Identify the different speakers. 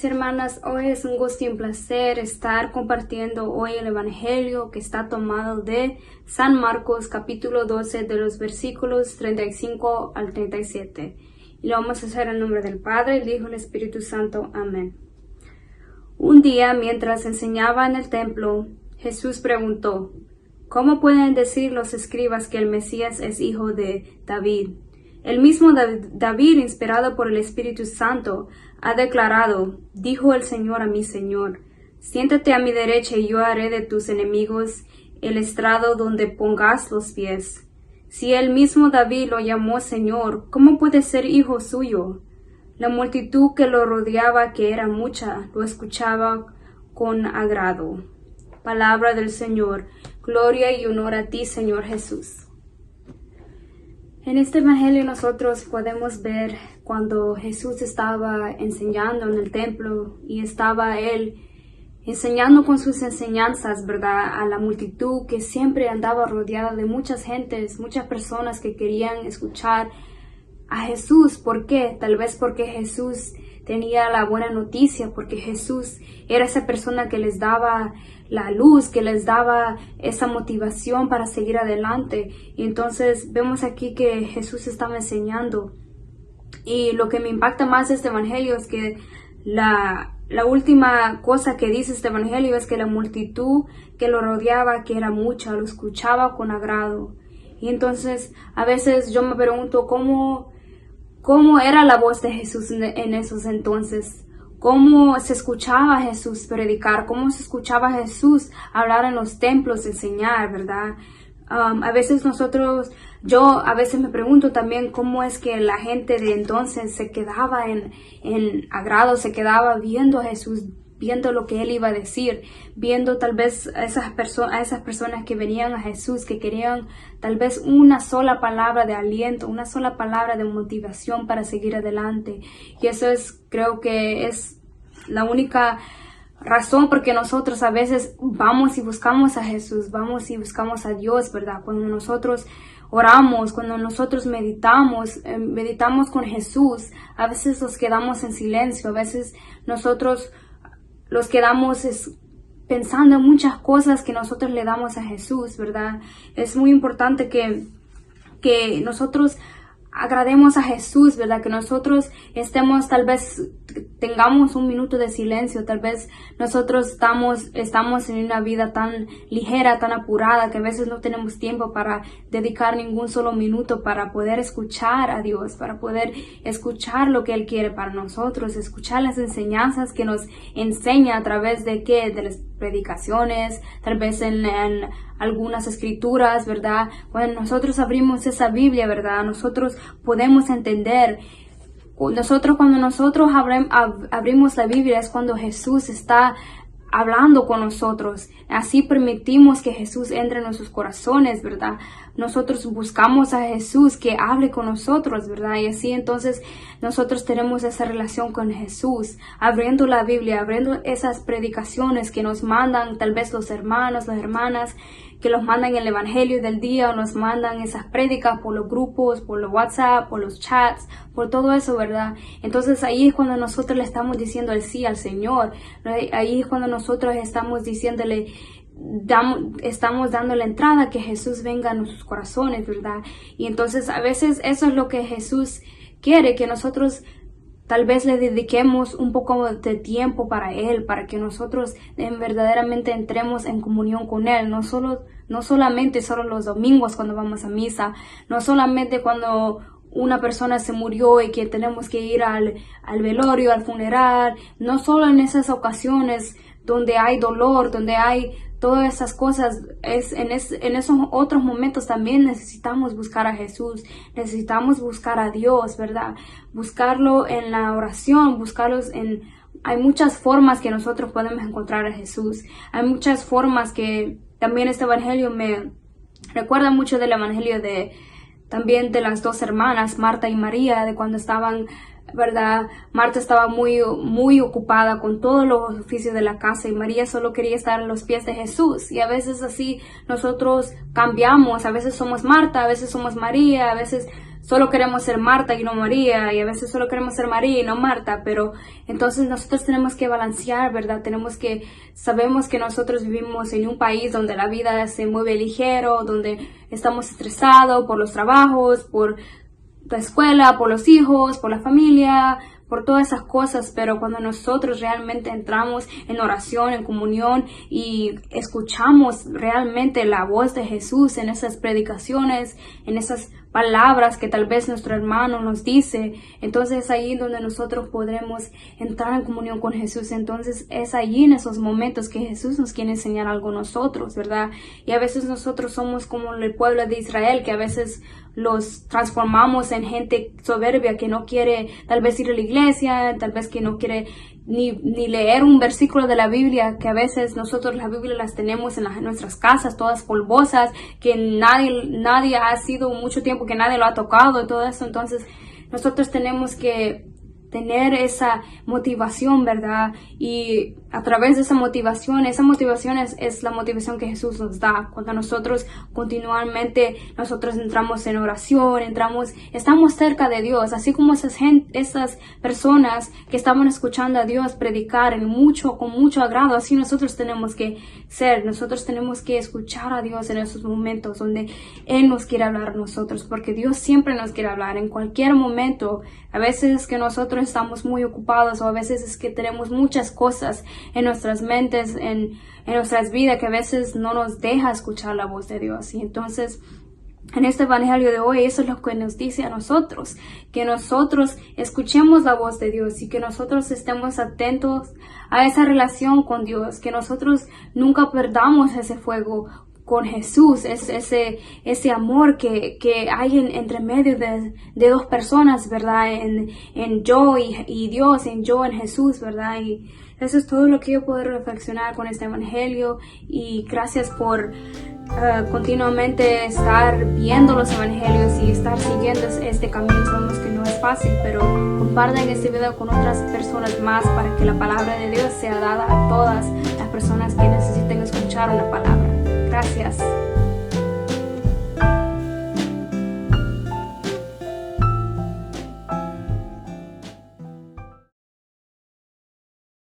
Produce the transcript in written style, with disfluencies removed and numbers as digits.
Speaker 1: hermanos y hermanas, hoy es un gusto y un placer estar compartiendo hoy el Evangelio que está tomado de San Marcos capítulo 12 de los versículos 35 al 37. Y lo vamos a hacer en nombre del Padre, el Hijo y el Espíritu Santo. Amén. Un día, mientras enseñaba en el templo, Jesús preguntó: ¿Cómo pueden decir los escribas que el Mesías es hijo de David? El mismo David, inspirado por el Espíritu Santo, ha declarado: dijo el Señor a mi Señor, siéntate a mi derecha y yo haré de tus enemigos el estrado donde pongas los pies. Si el mismo David lo llamó Señor, ¿cómo puede ser hijo suyo? La multitud que lo rodeaba, que era mucha, lo escuchaba con agrado. Palabra del Señor. Gloria y honor a ti, Señor Jesús. En este evangelio nosotros podemos ver cuando Jesús estaba enseñando en el templo y estaba él enseñando con sus enseñanzas, ¿verdad?, a la multitud que siempre andaba rodeada de muchas gentes, muchas personas que querían escuchar a Jesús. ¿Por qué? Tal vez porque Jesús tenía la buena noticia, porque Jesús era esa persona que les daba la luz, que les daba esa motivación para seguir adelante. Y entonces vemos aquí que Jesús estaba enseñando. Y lo que me impacta más de este evangelio es que la última cosa que dice este evangelio es que la multitud que lo rodeaba, que era mucha, lo escuchaba con agrado. Y entonces a veces yo me pregunto cómo era la voz de Jesús en esos entonces. Cómo se escuchaba a Jesús predicar, cómo se escuchaba a Jesús hablar en los templos, enseñar, ¿verdad? A veces yo a veces me pregunto también cómo es que la gente de entonces se quedaba en agrado, se quedaba viendo a Jesús, viendo lo que él iba a decir, viendo tal vez a esas personas que venían a Jesús, que querían tal vez una sola palabra de aliento, una sola palabra de motivación para seguir adelante. Y eso creo que es la única razón porque nosotros a veces vamos y buscamos a Jesús, vamos y buscamos a Dios, ¿verdad? Cuando nosotros oramos, cuando nosotros meditamos con Jesús, a veces nos quedamos en silencio, a veces nosotros los quedamos pensando en muchas cosas que nosotros le damos a Jesús, ¿verdad? Es muy importante que nosotros agrademos a Jesús, ¿verdad? Que nosotros tal vez tengamos un minuto de silencio, tal vez nosotros estamos en una vida tan ligera, tan apurada, que a veces no tenemos tiempo para dedicar ningún solo minuto para poder escuchar a Dios, para poder escuchar lo que Él quiere para nosotros, escuchar las enseñanzas que nos enseña a través de las predicaciones, tal vez en algunas escrituras, ¿verdad? Cuando nosotros abrimos esa Biblia, ¿verdad? Nosotros podemos entender. Cuando nosotros abrimos la Biblia es cuando Jesús está hablando con nosotros. Así permitimos que Jesús entre en nuestros corazones, ¿verdad? Nosotros buscamos a Jesús que hable con nosotros, ¿verdad? Y así entonces nosotros tenemos esa relación con Jesús, abriendo la Biblia, abriendo esas predicaciones que nos mandan tal vez los hermanos, las hermanas, que los mandan el Evangelio del día, o nos mandan esas prédicas por los grupos, por los WhatsApp, por los chats, por todo eso, ¿verdad? Entonces ahí es cuando nosotros le estamos diciendo el sí al Señor. Ahí es cuando nosotros estamos estamos dando la entrada a que Jesús venga a nuestros corazones, ¿verdad? Y entonces a veces eso es lo que Jesús quiere, que nosotros tal vez le dediquemos un poco de tiempo para Él, para que nosotros verdaderamente entremos en comunión con Él, no solamente los domingos cuando vamos a misa, no solamente cuando una persona se murió y que tenemos que ir al velorio, al funeral, no solo en esas ocasiones donde hay dolor, donde hay todas esas cosas, en esos otros momentos también necesitamos buscar a Jesús, necesitamos buscar a Dios, ¿verdad? Buscarlo en la oración, hay muchas formas que nosotros podemos encontrar a Jesús, hay muchas formas que también este evangelio me recuerda mucho del evangelio también de las dos hermanas, Marta y María, de cuando estaban, ¿verdad? Marta estaba muy, muy ocupada con todos los oficios de la casa y María solo quería estar a los pies de Jesús. Y a veces así nosotros cambiamos, a veces somos Marta, a veces somos María, a veces solo queremos ser Marta y no María, y a veces solo queremos ser María y no Marta, pero entonces nosotros tenemos que balancear, ¿verdad? Sabemos que nosotros vivimos en un país donde la vida se mueve ligero, donde estamos estresados por los trabajos, por la escuela, por los hijos, por la familia, por todas esas cosas, pero cuando nosotros realmente entramos en oración, en comunión y escuchamos realmente la voz de Jesús en esas predicaciones, en esas palabras que tal vez nuestro hermano nos dice, entonces es ahí donde nosotros podremos entrar en comunión con Jesús. Entonces es ahí en esos momentos que Jesús nos quiere enseñar algo a nosotros, ¿verdad? Y a veces nosotros somos como el pueblo de Israel, que a veces los transformamos en gente soberbia que no quiere tal vez ir a la iglesia, tal vez que no quiere ni leer un versículo de la Biblia, que a veces nosotros la Biblia las tenemos en nuestras casas, todas polvosas, que nadie ha sido mucho tiempo que nadie lo ha tocado y todo eso. Entonces nosotros tenemos que tener esa motivación, ¿verdad? Y a través de esa motivación es la motivación que Jesús nos da. Cuando nosotros continuamente entramos en oración, estamos cerca de Dios, así como esas personas que estaban escuchando a Dios predicar con mucho agrado, así nosotros tenemos que escuchar a Dios en esos momentos donde Él nos quiere hablar a nosotros, porque Dios siempre nos quiere hablar en cualquier momento. A veces es que nosotros estamos muy ocupados, o a veces es que tenemos muchas cosas en nuestras mentes, en nuestras vidas, que a veces no nos deja escuchar la voz de Dios. Y entonces, en este evangelio de hoy, eso es lo que nos dice a nosotros, que nosotros escuchemos la voz de Dios y que nosotros estemos atentos a esa relación con Dios, que nosotros nunca perdamos ese fuego con Jesús, ese amor que hay entre medio de dos personas, ¿verdad? En yo y Dios, en yo en Jesús, ¿verdad? Y eso es todo lo que yo puedo reflexionar con este evangelio, y gracias por continuamente estar viendo los evangelios y estar siguiendo este camino. Sabemos que no es fácil, pero compartan este video con otras personas más para que la palabra de Dios sea dada a todas las personas que necesiten escuchar una palabra. Gracias.